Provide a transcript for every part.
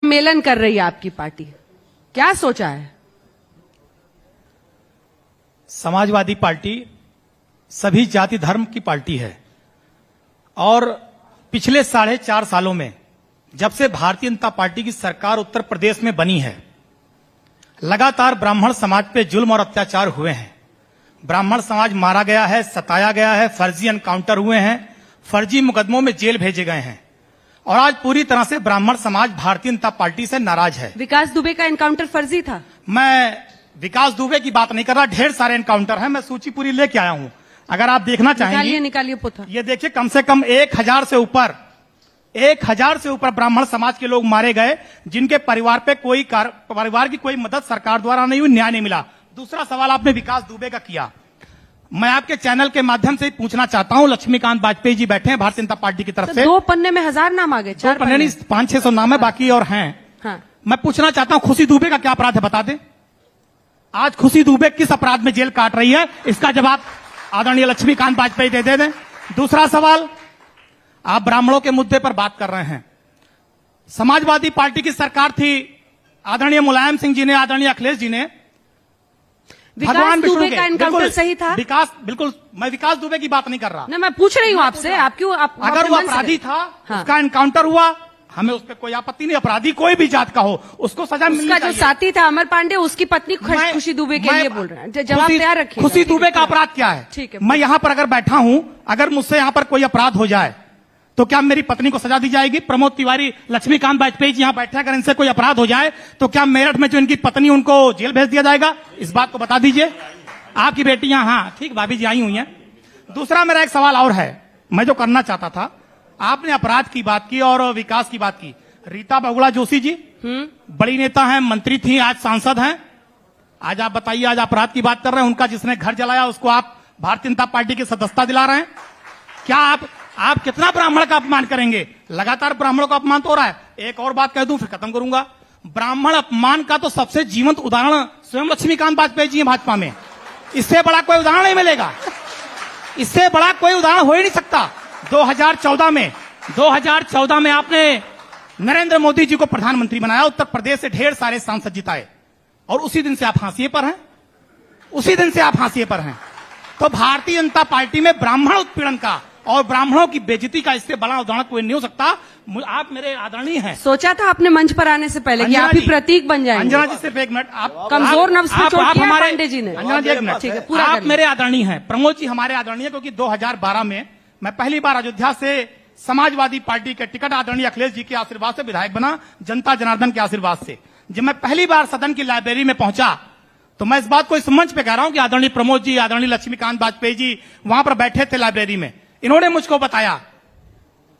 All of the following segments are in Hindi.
सम्मेलन कर रही है आपकी पार्टी, क्या सोचा है? समाजवादी पार्टी सभी जाति धर्म की पार्टी है और पिछले 4.5 सालों में जब से भारतीय जनता पार्टी की सरकार उत्तर प्रदेश में बनी है, लगातार ब्राह्मण समाज पे जुल्म और अत्याचार हुए हैं। ब्राह्मण समाज मारा गया है, सताया गया है, फर्जी एनकाउंटर हुए हैं, फर्जी मुकदमों में जेल भेजे गए हैं और आज पूरी तरह से ब्राह्मण समाज भारतीय जनता पार्टी से नाराज है। विकास दुबे का एनकाउंटर फर्जी था? मैं विकास दुबे की बात नहीं कर रहा, ढेर सारे एनकाउंटर हैं, मैं सूची पूरी लेके आया हूं, अगर आप देखना चाहेंगे। निकालिए पुत्र। ये देखिए, कम से कम 1000 से ऊपर ब्राह्मण समाज के लोग मारे गए, जिनके परिवार पे परिवार की कोई मदद सरकार द्वारा नहीं हुई, न्याय नहीं मिला। दूसरा सवाल आपने विकास दुबे का किया, मैं आपके चैनल के माध्यम से पूछना चाहता हूं। लक्ष्मीकांत वाजपेयी जी बैठे हैं भारतीय जनता पार्टी की तरफ से। 2 पन्ने में 1000 नाम आ गए, 4 पन्ने नहीं, 500-600 नाम है, बाकी और हैं। हाँ। मैं पूछना चाहता हूं, खुशी दुबे का क्या अपराध है, बता दें। आज खुशी दुबे किस अपराध में जेल काट रही है, इसका जवाब आदरणीय लक्ष्मीकांत वाजपेयी दे दें। दूसरा सवाल, आप ब्राह्मणों के मुद्दे पर बात कर रहे हैं। समाजवादी पार्टी की सरकार थी, आदरणीय मुलायम सिंह जी ने, आदरणीय अखिलेश जी ने विकास दुबे का एनकाउंटर सही था? बिल्कुल, मैं विकास दुबे की बात नहीं कर रहा ना, मैं पूछ रही हूं आपसे, आप क्यों अगर वो अपराधी था, हाँ, उसका एनकाउंटर हुआ, हमें उस पर कोई आपत्ति नहीं। अपराधी कोई भी जात का हो, उसको सजा मिलनी चाहिए। जो साथी था अमर पांडे, उसकी पत्नी खुशी दुबे के लिए बोल रहे हैं, जवाब तैयार रखिए। खुशी दुबे का अपराध क्या है? ठीक है, मैं यहाँ पर अगर बैठा हूँ, अगर मुझसे यहाँ पर कोई अपराध हो जाए तो क्या मेरी पत्नी को सजा दी जाएगी? प्रमोद तिवारी, लक्ष्मीकांत वाजपेयी जी यहाँ बैठे, अगर इनसे कोई अपराध हो जाए तो क्या मेरठ में जो इनकी पत्नी, उनको जेल भेज दिया जाएगा? इस बात को बता दीजिए। आपकी बेटियां, हाँ ठीक, भाभी जी आई हुई हैं। दूसरा मेरा एक सवाल और है, मैं जो करना चाहता था, आपने अपराध की बात की और विकास की बात की। रीता बहुगुणा जोशी जी बड़ी नेता हैं, मंत्री थी, आज सांसद हैं। आज आप बताइए, आज अपराध की बात कर रहे हैं, उनका जिसने घर जलाया उसको आप भारतीय जनता पार्टी की सदस्यता दिला रहे हैं। क्या आप कितना ब्राह्मण का अपमान करेंगे? लगातार ब्राह्मणों का अपमान तो हो रहा है। एक और बात कह दूं फिर खत्म करूंगा। ब्राह्मण अपमान का तो सबसे जीवंत उदाहरण स्वयं लक्ष्मीकांत वाजपेयी जी हैं भाजपा में। इससे बड़ा कोई उदाहरण नहीं मिलेगा, इससे बड़ा कोई उदाहरण हो ही नहीं सकता। 2014 में आपने नरेंद्र मोदी जी को प्रधानमंत्री बनाया, उत्तर प्रदेश से ढेर सारे सांसद जिताए और उसी दिन से आप फांसी पर हैं। तो भारतीय जनता पार्टी में ब्राह्मण उत्पीड़न का और ब्राह्मणों की बेइज्जती का इससे बड़ा उदाहरण कोई नहीं हो सकता। आप मेरे आदरणीय हैं। सोचा था आपने मंच पर आने से पहले कि आप ही प्रतीक बन जाएंगे? अंजना जी सिर्फ एक मिनट, आप कमजोर नफ्स पे चोट किया है पांडे जी ने। अंजना जी एक मिनट, ठीक है, पूरा आप मेरे आदरणीय हैं। प्रमोद जी हमारे आदरणीय, क्योंकि 2012 में मैं पहली बार अयोध्या से समाजवादी पार्टी के टिकट आदरणीय अखिलेश जी के आशीर्वाद से विधायक बना, जनता जनार्दन के आशीर्वाद से। जब मैं पहली बार सदन की लाइब्रेरी में पहुंचा तो मैं इस बात को इस मंच पे कह रहा हूं कि आदरणीय प्रमोद जी, आदरणीय लक्ष्मीकांत वाजपेयी जी वहां पर बैठे थे लाइब्रेरी में। इन्होंने मुझको बताया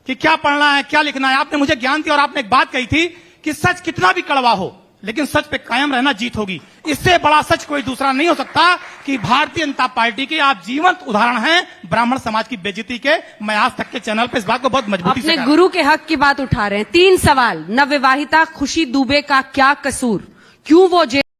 कि क्या पढ़ना है, क्या लिखना है। आपने मुझे ज्ञान दिया और आपने एक बात कही थी कि सच कितना भी कड़वा हो, लेकिन सच पे कायम रहना जीत होगी। इससे बड़ा सच कोई दूसरा नहीं हो सकता कि भारतीय जनता पार्टी के आप जीवंत उदाहरण हैं ब्राह्मण समाज की बेइज्जती के। मैं आज तक के चैनल पे इस बात को बहुत मजबूती से, अपने गुरु के हक की बात उठा रहे हैं। 3 सवाल, नवविवाहिता खुशी दुबे का क्या कसूर, क्यों वो